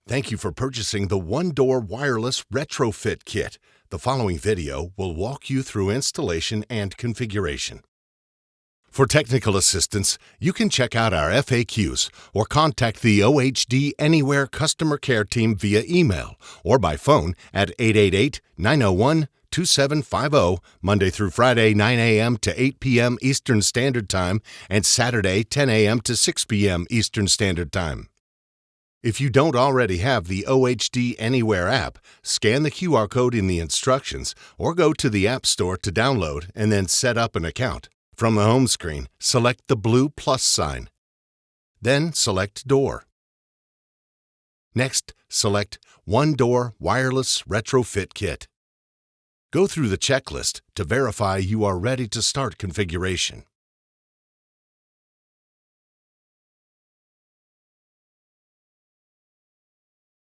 Thank you for purchasing the one-door wireless retrofit kit. The following video will walk you through installation and configuration. For technical assistance, you can check out our FAQs or contact the OHD Anywhere customer care team via email or by phone at 888-901-2750, Monday through Friday, 9 a.m. to 8 p.m. Eastern Standard Time, and Saturday, 10 a.m. to 6 p.m. Eastern Standard Time. If you don't already have the OHD Anywhere app, scan the QR code in the instructions or go to the App Store to download and then set up an account. From the home screen, select the blue plus sign. Then select Door. Next, select One-Door Wireless Retrofit Kit. Go through the checklist to verify you are ready to start configuration.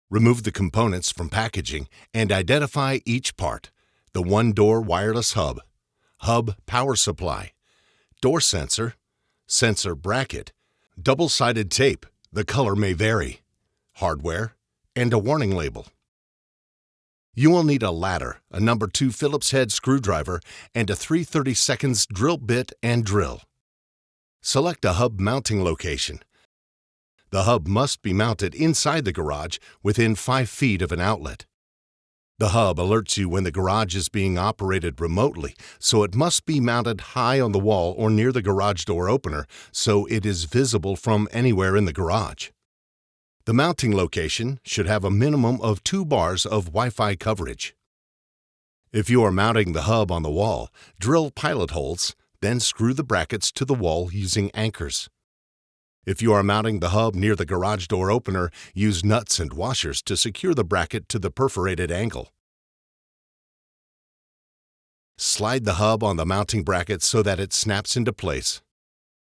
Remove the components from packaging and identify each part: the one-door wireless hub, hub power supply, door sensor, sensor bracket, double-sided tape, the color may vary, hardware, and a warning label. You will need a ladder, a number 2 Phillips head screwdriver, and a 3/32 drill bit and drill. Select a hub mounting location. The hub must be mounted inside the garage within 5 feet of an outlet. The hub alerts you when the garage is being operated remotely, so it must be mounted high on the wall or near the garage door opener so it is visible from anywhere in the garage. The mounting location should have a minimum of 2 bars of Wi-Fi coverage. If you are mounting the hub on the wall, drill pilot holes, then screw the brackets to the wall using anchors. If you are mounting the hub near the garage door opener, use nuts and washers to secure the bracket to the perforated angle. Slide the hub on the mounting bracket so that it snaps into place.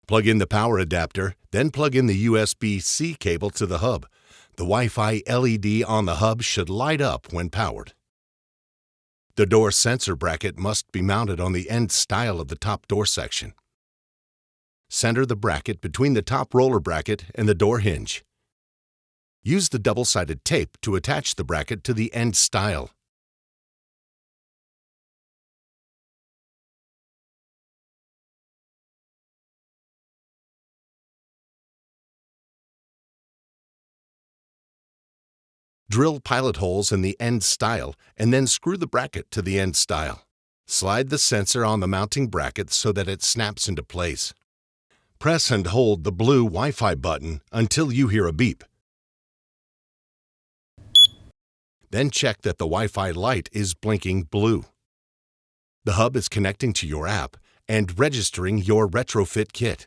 Plug in the power adapter, then plug in the USB-C cable to the hub. The Wi-Fi LED on the hub should light up when powered. The door sensor bracket must be mounted on the end stile of the top door section. Center the bracket between the top roller bracket and the door hinge. Use the double-sided tape to attach the bracket to the end stile. Drill pilot holes in the end stile and then screw the bracket to the end stile. Slide the sensor on the mounting bracket so that it snaps into place. Press and hold the blue Wi-Fi button until you hear a beep. Then check that the Wi-Fi light is blinking blue. The hub is connecting to your app and registering your retrofit kit.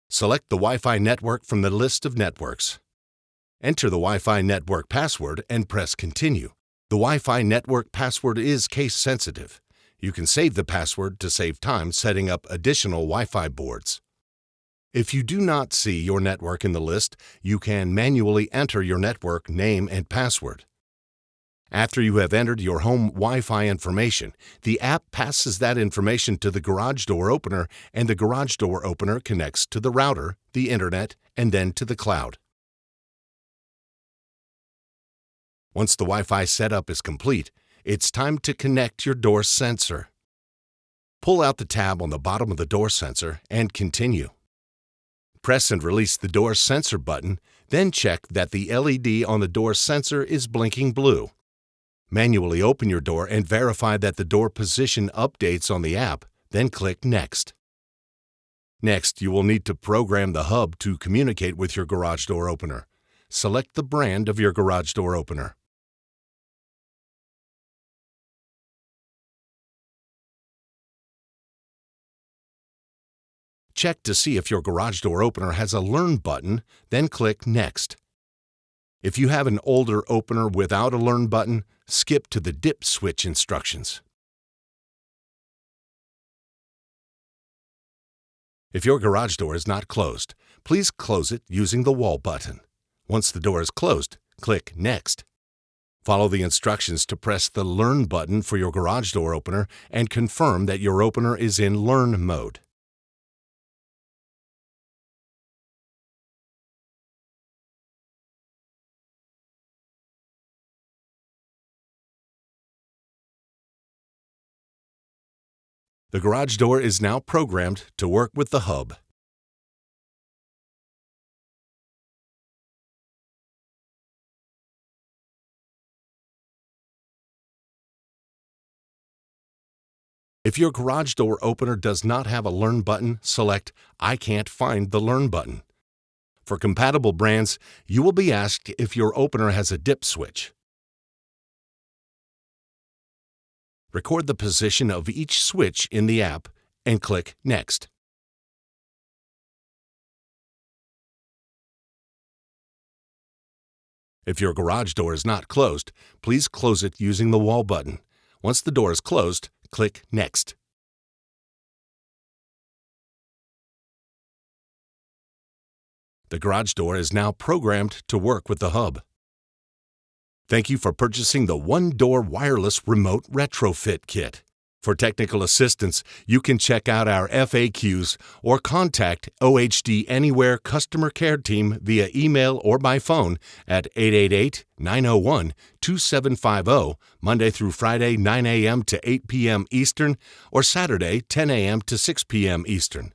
Select the Wi-Fi network from the list of networks. Enter the Wi-Fi network password and press Continue. The Wi-Fi network password is case-sensitive. You can save the password to save time setting up additional Wi-Fi boards. If you do not see your network in the list, you can manually enter your network name and password. After you have entered your home Wi-Fi information, the app passes that information to the garage door opener, and the garage door opener connects to the router, the internet, and then to the cloud. Once the Wi-Fi setup is complete, it's time to connect your door sensor. Pull out the tab on the bottom of the door sensor and continue. Press and release the door sensor button, then check that the LED on the door sensor is blinking blue. Manually open your door and verify that the door position updates on the app, then click Next. Next, you will need to program the hub to communicate with your garage door opener. Select the brand of your garage door opener. Check to see if your garage door opener has a Learn button, then click Next. If you have an older opener without a Learn button, skip to the dip switch instructions. If your garage door is not closed, please close it using the wall button. Once the door is closed, click Next. Follow the instructions to press the Learn button for your garage door opener and confirm that your opener is in Learn mode. The garage door is now programmed to work with the hub. If your garage door opener does not have a Learn button, select I can't find the Learn button. For compatible brands, you will be asked if your opener has a dip switch. Record the position of each switch in the app and click Next. If your garage door is not closed, please close it using the Wall button. Once the door is closed, click Next. The garage door is now programmed to work with the hub. Thank you for purchasing the One-Door Wireless Remote Retrofit Kit. For technical assistance, you can check out our FAQs or contact OHD Anywhere Customer Care Team via email or by phone at 888-901-2750, Monday through Friday 9 a.m. to 8 p.m. Eastern, or Saturday 10 a.m. to 6 p.m. Eastern.